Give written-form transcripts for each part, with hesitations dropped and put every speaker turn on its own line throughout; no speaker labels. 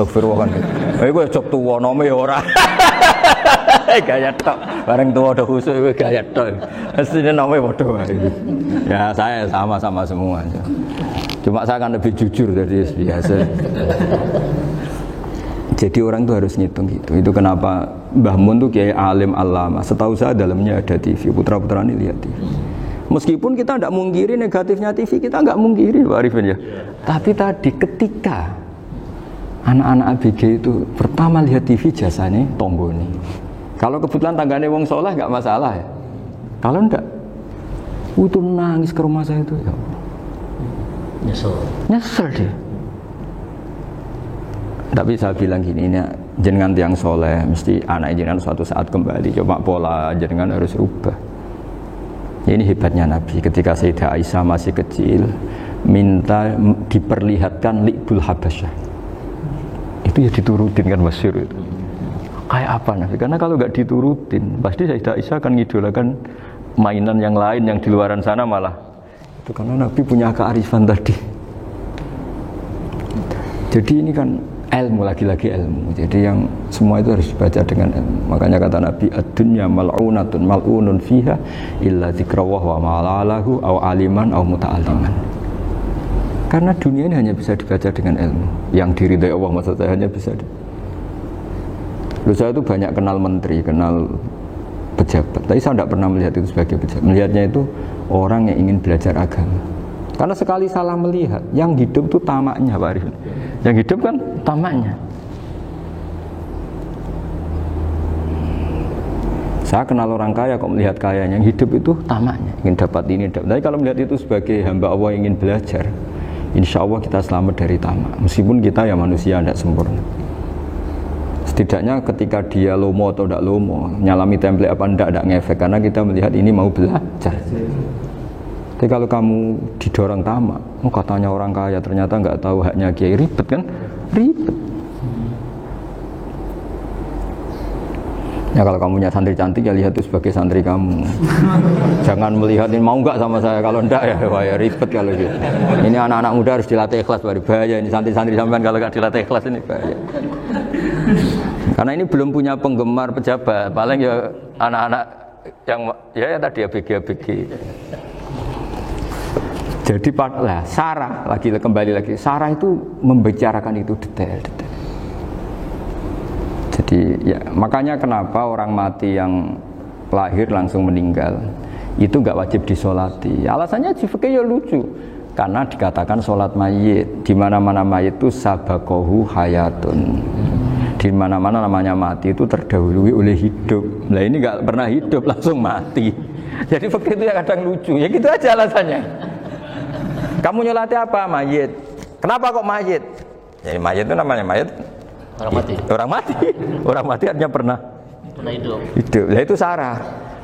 astagfirullah kan. Iku cocok tuwa nome ya ora. Gaya tok. Bareng tuwa do khusuk iku gaya tok. Asline nome padha wae. Ya saya sama-sama semua. Cuma saya kan lebih jujur dari biasa. Jadi orang itu harus ngitung gitu. Itu kenapa Mbah Mun tuh kiai alim alama. Setahu saya dalamnya ada TV. Putra-putra ini lihat TV. Meskipun kita tidak mungkiri negatifnya TV, kita nggak mungkiri Pak Arifin ya. Tapi tadi ketika anak-anak ABG itu pertama lihat TV jasanya Tonggoni. Kalau kebetulan tangganya wong soleh nggak masalah ya. Kalau enggak, itu nangis ke rumah saya itu ya. Nyesel dia. Tapi saya bilang gini, ini jenengan tiang soleh, mesti anak jenengan suatu saat kembali. Coba pola jenengan harus rubah. Ini hebatnya Nabi. Ketika Sayyidah Aisyah masih kecil, minta diperlihatkan Li'bul Habasyah. Itu ya diturutin kan masyhur itu. Kayak apa Nabi? Karena kalau nggak diturutin, pasti Sayyidah Aisyah akan ngidolakan mainan yang lain yang di luaran sana malah. Itu karena Nabi punya kearifan tadi. Jadi ini kan ilmu, lagi-lagi ilmu. Jadi yang semua itu harus dibaca dengan ilmu. Makanya kata Nabi, ad-dunya mal'unatun mal'unun fiha illa dzikrawah wa ma'alahu aw aliman aw muta'alliman. Karena dunia ini hanya bisa dibaca dengan ilmu. Yang diridai Allah maksud saya hanya bisa. Lalu saya itu banyak kenal menteri, kenal pejabat. Tapi saya tidak pernah melihat itu sebagai pejabat. Melihatnya itu orang yang ingin belajar agama. Karena sekali salah melihat, yang hidup itu tamaknya Pak Arifin. Yang hidup kan tamaknya. Saya kenal orang kaya kok melihat kaya, yang hidup itu tamaknya, ingin dapat ini, dapat. Tapi kalau melihat itu sebagai hamba Allah yang ingin belajar, insya Allah kita selamat dari tamak. Meskipun kita ya manusia tidak sempurna. Setidaknya ketika dia lomo atau tidak lomo, nyalami template apa tidak ngefek, karena kita melihat ini mau belajar. Tapi kalau kamu didorong tamak, oh katanya orang kaya ternyata nggak tahu haknya kiai, ribet kan? Ribet. Ya kalau kamu punya santri cantik ya lihat itu sebagai santri kamu. Jangan melihat ini mau nggak sama saya, kalau enggak ya wah ya ribet kalau gitu. Ini anak-anak muda harus dilatih ikhlas, baru bahaya ini santri-santri sampean kalau nggak dilatih ikhlas ini bahaya. Karena ini belum punya penggemar pejabat, paling ya anak-anak yang ya tadi ABG. Jadi lah Sarah kembali lagi Sarah itu membicarakan itu detail. Jadi ya makanya kenapa orang mati yang lahir langsung meninggal itu nggak wajib disolati. Alasannya fikih ya lucu. Karena dikatakan sholat mayit di mana-mana mayit itu sabakohu hayatun. Di mana-mana namanya mati itu terdahului oleh hidup. Nah ini nggak pernah hidup langsung mati. Jadi fikih itu ya kadang lucu. Ya gitu aja alasannya. Kamu nyolati apa? Mayit. Kenapa kok mayit? Jadi mayit itu namanya mayit.
Orang mati.
Orang mati. Orang mati artinya pernah
hidup.
Nah itu Sarah.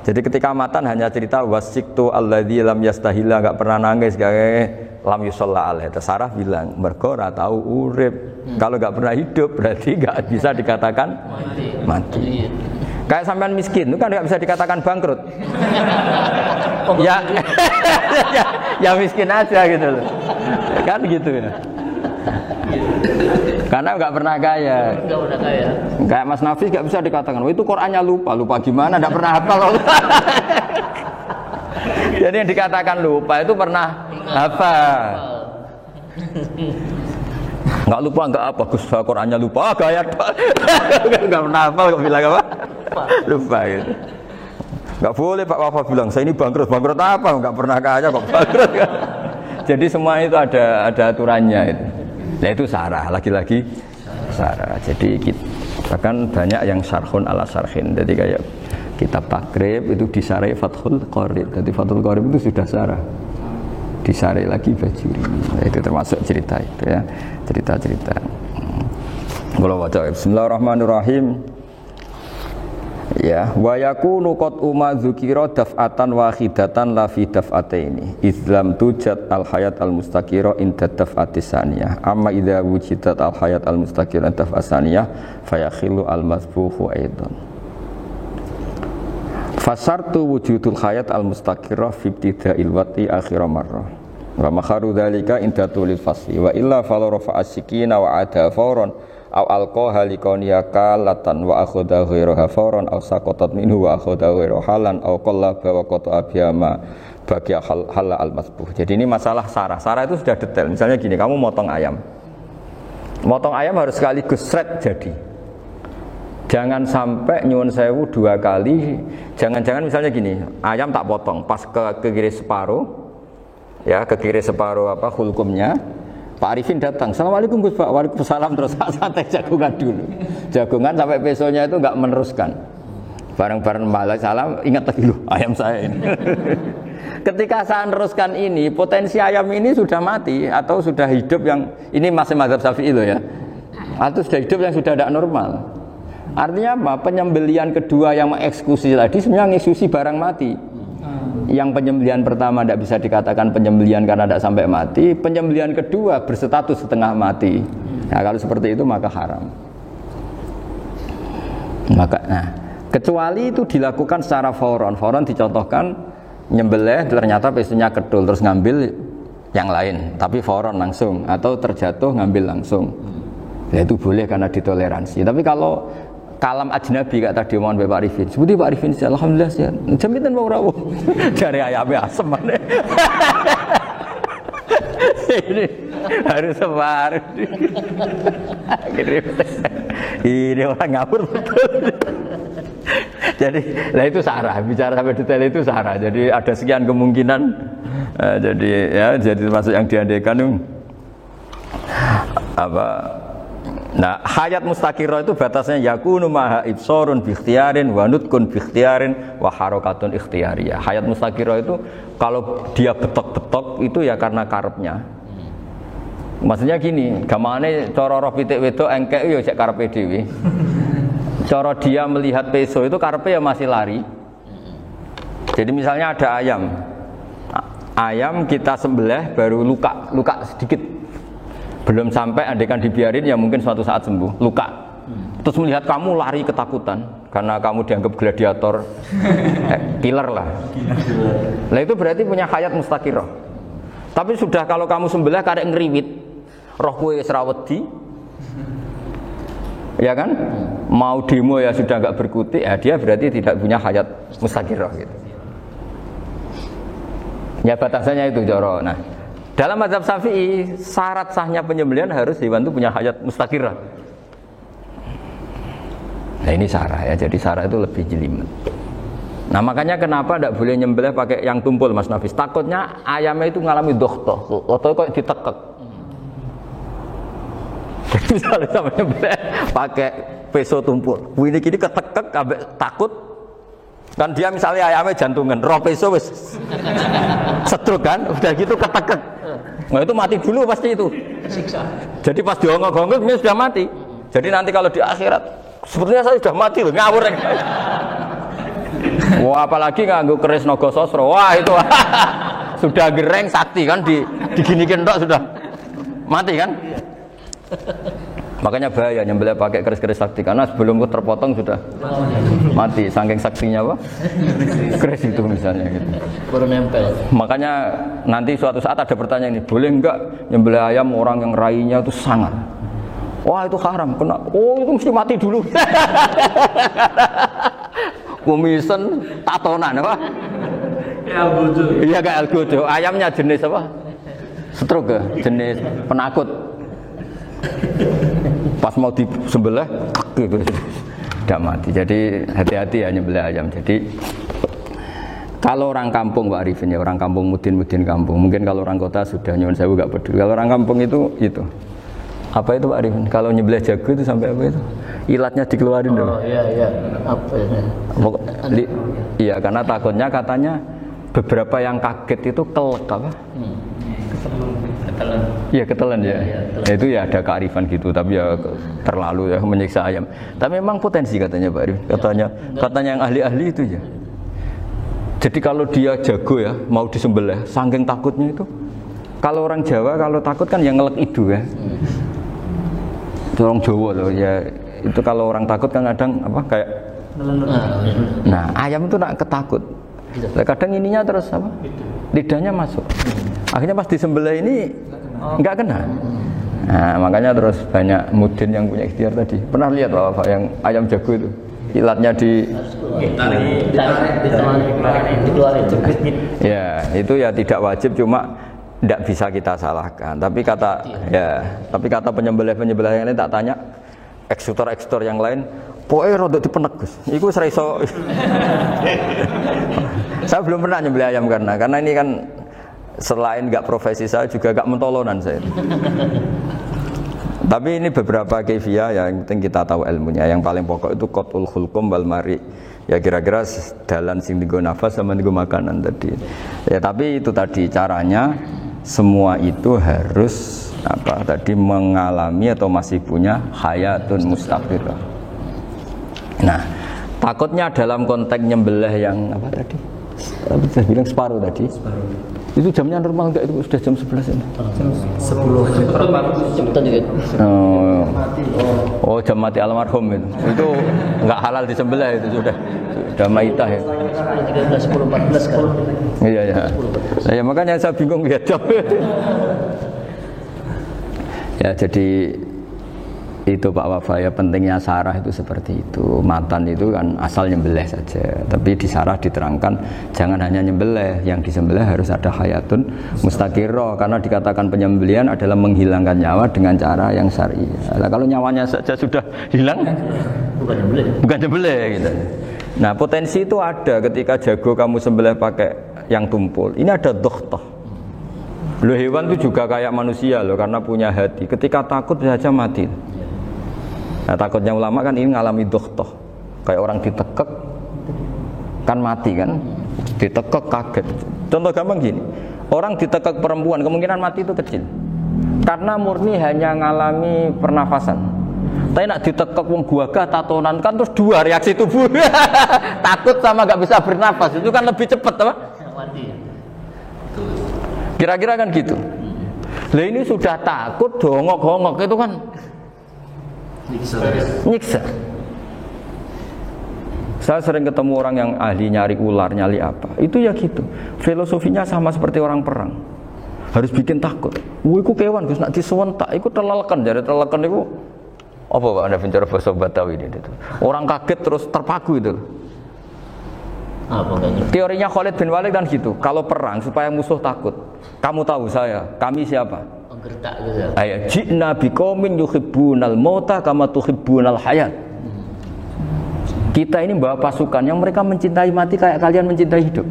Jadi ketika matan hanya cerita wasiktu alladzi lam yastahila, enggak pernah nangis, kayak lam yusalla alaihi. Sarah bilang mergo ora tahu urip. Kalau enggak pernah hidup berarti enggak bisa dikatakan mati. Kayak sampean miskin itu kan enggak bisa dikatakan bangkrut. ya miskin aja gitu loh. Kan gitu ya. Karena nggak pernah kaya. Kayak Mas Nafis nggak bisa dikatakan, oh itu Qurannya lupa gimana? Nggak pernah hafal. Jadi yang dikatakan lupa itu pernah hafal. Nggak lupa nggak apa, Gus Qurannya lupa, gaya nggak pernah hafal kok bilang apa? Lupa gitu. Nggak boleh Pak Wafa bilang saya ini bangkrut apa? Nggak pernah kaya kok bangkrut. Jadi semua itu ada aturannya itu. Nah itu Sarah, lagi-lagi Sarah. Jadi bahkan banyak yang syarhun ala syarhin. Jadi kayak kitab takrib itu disarai Fathul Qorib. Jadi Fathul Qorib itu sudah Sarah. Disarai lagi Bajuri. Nah, itu termasuk cerita itu ya. Cerita-cerita. Kalau baca Bismillahirrahmanirrahim. Ya, wa yakunu qad dzukira daf'atan wahidatan la fi daf'ataini. Islam tujad al hayat al mustaqira inda daf'atis saniyah. Amma idza wujidat al hayat al mustaqira daf'as saniyah fayakhilu al masbuhu aidan. Fasartu wujudul hayat al mustaqira fi ibtida'il wati akhir marrah. Wa makharu dzalika inda tulil fasli wa illa fala rafa'a sikina wa ada fawran au alqa halikoniaka latan wa akhadha ghairu hafaron au saqatat minhu wa akhadha ghairu halan au qalla wa qata abiyama bagi hal al masbuh. Jadi ini masalah sarah. Sarah itu sudah detail. Misalnya gini, kamu motong ayam. Motong ayam harus sekaligus shred jadi. Jangan sampai nyuwun sewu 2 kali. Jangan-jangan misalnya gini, ayam tak potong, pas ke kiri separuh, ya ke kiri separuh hulkumnya. Pak Arifin datang, Assalamualaikum Gus Pak, waalaikumsalam, terus santai jagungan dulu. Jagungan sampai besoknya itu enggak meneruskan. Bareng-bareng malah salam, ingat lagi loh ayam saya ini. Ketika saya meneruskan ini, potensi ayam ini sudah mati atau sudah hidup yang ini masih mazhab Syafi'i loh ya. Atau sudah hidup yang sudah tidak normal. Artinya apa? Penyembelian kedua yang mengeksekusi tadi sebenarnya mengeksekusi barang mati. Yang penyembelian pertama tidak bisa dikatakan penyembelian karena tidak sampai mati. Penyembelian kedua berstatus setengah mati. Nah, kalau seperti itu maka haram. Kecuali itu dilakukan secara fauron. Fauron dicontohkan nyembelih ternyata pesunya kedul terus ngambil yang lain tapi fauron langsung atau terjatuh ngambil langsung. Ya itu boleh karena ditoleransi. Tapi kalau kalam ajnabi kata tadi mohon Pak Arifin. Seperti Pak Arifin alhamdulillah sehat. Jaminan mau rawuh. Dari ayamnya asem mana. Ini harus sebar. Ini orang ngawur betul. Jadi, lah itu sarah. Bicara sampai detail itu sarah. Jadi ada sekian kemungkinan. Jadi termasuk yang diandaikan apa? Nah, hayat mustaqirah itu batasnya yakunu maha ibsorun bi ikhtiarin wa nutqun bi ikhtiarin wa harakatun ikhtiyariyah. Hayat mustaqirah itu kalau dia betok-betok itu ya karena karepnya. Maksudnya gini, gamane cara roh pitik wedok engkek ya cek karepe dhewe. Cara dia melihat peso itu karepe ya masih lari. Jadi misalnya ada ayam. Ayam kita sembelih baru luka sedikit. Belum sampai andekan dibiarin ya mungkin suatu saat sembuh, luka. Terus melihat kamu lari ketakutan karena kamu dianggap gladiator, killer lah. Lah itu berarti punya hayat mustaqirah. Tapi sudah kalau kamu sembelih karek ngriwit, roh kowe wis ra wedi. Ya kan? Mau demo ya sudah enggak berkutik, ya dia berarti tidak punya hayat mustaqirah gitu. Ya batasannya itu Joro. Nah, dalam mazhab Syafi'i syarat sahnya penyembelihan harus hewan itu punya hayat mustaqirah. Nah ini sarah ya, jadi sarah itu lebih jelimet. Nah makanya kenapa tidak boleh nyembelih pakai yang tumpul Mas Nafis? Takutnya ayamnya itu mengalami dohtoh atau kok ditekek. Misalnya sama nyembelih pakai peso tumpul, ini kini ketekek, takut kan dia misalnya ayamnya jantungan, roh peso wis setruk kan, udah gitu ketekek. Nah itu mati dulu pasti itu. Siksa. Jadi pas diongok-ongok ini sudah mati. Jadi nanti kalau di akhirat sepertinya saya sudah mati loh, ngawur. Wah apalagi nganggo keris naga sasra. Wah itu sudah gereng sakti kan diginikin tok sudah mati kan? Makanya bahaya nyembelih pakai keris-keris sakti karena sebelum terpotong sudah mati saking saktinya apa? Keris itu misalnya gitu.
Baru nempel.
Makanya nanti suatu saat ada pertanyaan ini, boleh enggak nyembelih ayam orang yang rainya itu sangar? Wah itu haram, kena. Oh itu mesti mati dulu. Kumisen tatonan apa?
Algojo.
Iya kayak algojo. Ayamnya jenis apa? Stroke ya? Jenis penakut. Pas mau disembelih gitu. Tidak mati. Jadi hati-hati ya nyembelih ayam. Jadi kalau orang kampung Pak Arifin ya, orang kampung mudin kampung. Mungkin kalau orang kota sudah nyuwun sewu enggak peduli. Kalau orang kampung itu. Apa itu Pak Arifin? Kalau nyembelih jago itu sampai apa itu? Ilatnya dikeluarin dulu.
Oh iya. Apa ini?
Iya, karena takutnya katanya beberapa yang kaget itu kelek apa?
Ketelan.
Iya ketelan ya. Itu ya ada kearifan gitu, tapi ya terlalu ya menyiksa ayam. Tapi memang potensi katanya Pak Arifin. Katanya yang ahli-ahli itu ya. Jadi kalau dia jago ya, mau disembelih, saking takutnya itu. Kalau orang Jawa kalau takut kan yang ngelek idu ya. Itu orang Jawa loh ya. Itu kalau orang takut kan kadang apa kayak. Nah ayam itu nak ketakut. Kadang ininya terus apa? Lidahnya masuk. Akhirnya pas disembelih ini enggak kena. Nah, makanya terus banyak mudin yang punya ikhtiar tadi. Pernah lihat Bapak yang ayam jago itu? Ilatnya
dikeluarin.
Ya, itu ya tidak wajib, cuma tidak bisa kita salahkan. Tapi kata penyembelih-penyembelih yang lain tak tanya eksekutor yang lain, pokoknya rodok dipenek Gus. Iku seraiso. Saya belum pernah nyembelih ayam karena ini kan selain nggak profesi saya juga nggak mentolonan saya. Tapi ini beberapa kefiah yang penting kita tahu ilmunya. Yang paling pokok itu qatul khulqum wal mari. Ya kira-kira dalan sing digo nafas sama digo makanan tadi. Ya tapi itu tadi caranya semua itu harus mengalami atau masih punya hayatun mustaqirah. Nah, takutnya dalam konteks nyembelih yang apa tadi? Saya bilang separuh tadi. Itu jamnya normal enggak, itu sudah jam 11 ini?
Jam 10. Cepetan juga.
Oh, jam mati almarhum itu. Itu enggak halal disembelih, itu sudah maitah ya.
13, 10, 14 kan.
Iya. Ya makanya saya bingung lihat jam. Ya jadi itu Pak Wafa ya, pentingnya sarah itu seperti itu. Matan itu kan asal nyembelih saja, tapi di sarah diterangkan jangan hanya nyembelih, yang disembelih harus ada hayatun mustaqirah, karena dikatakan penyembelihan adalah menghilangkan nyawa dengan cara yang syar'i. Nah, kalau nyawanya saja sudah hilang bukan nyembelih gitu. Nah, potensi itu ada ketika jago kamu sembelih pakai yang tumpul. Ini ada doktoh. Loh, hewan itu juga kayak manusia loh, karena punya hati. Ketika takut saja mati. Nah, takutnya ulama kan ini ngalami dohtoh, kayak orang ditekek kan mati kan, ditekek kaget. Contoh gampang gini, orang ditekek perempuan kemungkinan mati itu kecil, karena murni hanya ngalami pernafasan. Tapi nak ditekek wong gagah tatonan kan terus dua reaksi tubuh, takut sama nggak bisa bernafas, itu kan lebih cepat apa? Kira-kira kan gitu. Lah ini sudah takut dongok-hongok itu kan nyiksa. Saya sering ketemu orang yang ahli nyari ular, nyari apa. Itu ya gitu. Filosofinya sama seperti orang perang. Harus bikin takut. Iku kewan Gus nak disewentak, iku telelekan, jare telelekan iku apa Pak Anda bicara bahasa Batawi ini itu. Orang kaget terus terpaku itu.
Apa kayaknya?
Teorinya Khalid bin Walid kan gitu. Kalau perang supaya musuh takut. Kamu tahu saya, kami siapa?
Gertak gitu.
Ayat ji'na biqaumin yuhibbunal mauta kama tuhibbunal hayat. Kita ini bawa pasukan yang mereka mencintai mati kayak kalian mencintai hidup.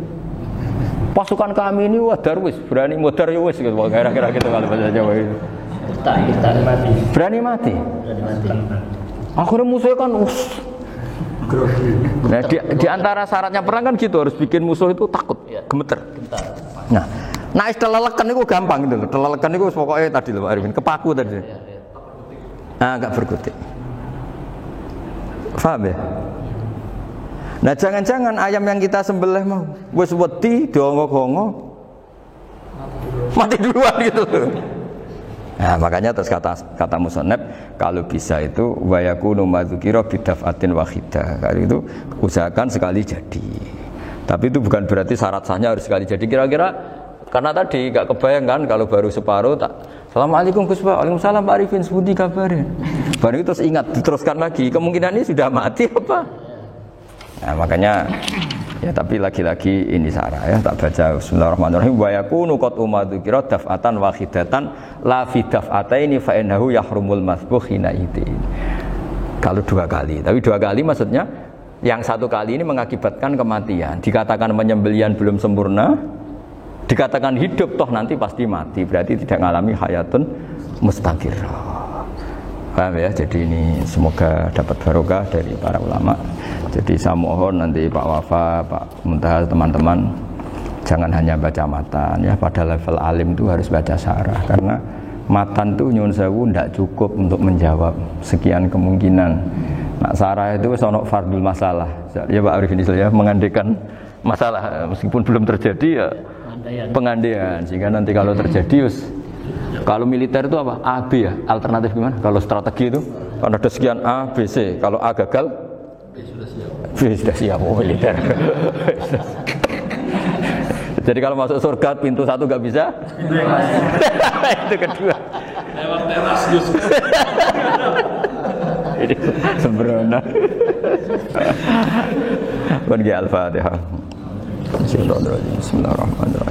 Pasukan kami ini wah darwis, berani modar ya wis gitu, kira-kira gitu kalau bahasa Jawa itu.
Gertak mati.
Berani mati. Akhirnya musuhnya kan nah, di antara syaratnya perang kan gitu, harus bikin musuh itu takut, gemeter. Nah, telelekan itu gampang gitu loh. Telelekan itu pokoknya tadi loh Pak Arifin, kepaku tadi. Enggak berkutik. Paham ya? Nah, jangan-jangan ayam yang kita sembelih mau wis wedi dongok-hongok mati duluan gitu. Nah, makanya terus kata musannaf kalau bisa itu wa yakunu madzukira bidafatin wahidah. Kalau itu usahakan sekali jadi. Tapi itu bukan berarti syarat sahnya harus sekali jadi. Kira-kira karena tadi gak kebayang kan kalau baru separuh tak Assalamualaikum Gus Pak, Waalaikumsalam Pak Arifin, sebuti kabarnya. Baru itu terus ingat, diteruskan lagi, kemungkinan ini sudah mati apa? Nah makanya, ya tapi lagi-lagi ini sarah ya, tak baca Bismillahirrahmanirrahim. Wa yakunu qad umadukira daf'atan wahidatan la fi daf'ataini fa innahu yahrumul masbuh hina idin. Kalau dua kali, tapi dua kali maksudnya yang satu kali ini mengakibatkan kematian. Dikatakan penyembelian belum sempurna, dikatakan hidup toh nanti pasti mati, berarti tidak mengalami hayatun mustaqirah. Paham ya? Jadi ini semoga dapat barokah dari para ulama. Jadi saya mohon nanti Pak Wafa, Pak Muntaha, teman-teman jangan hanya baca matan ya, pada level alim itu harus baca syarah, karena matan itu nyuwun sewu tidak cukup untuk menjawab sekian kemungkinan. Nah, syarah itu sono fardul masalah. Ya Pak Arifin ya, mengandaikan masalah meskipun belum terjadi ya pengandaian, sehingga nanti kalau terjadi kalau militer itu apa? A, B ya? Alternatif gimana? Kalau strategi itu kan ada sekian A, B, C. Kalau A gagal B sudah siap. Oh, militer. Jadi kalau masuk surga pintu satu nggak bisa, itu kedua. Lewat teras. Ini sembrono. Kon ge Al-Fatihah. Bismillahirrahmanirrahim.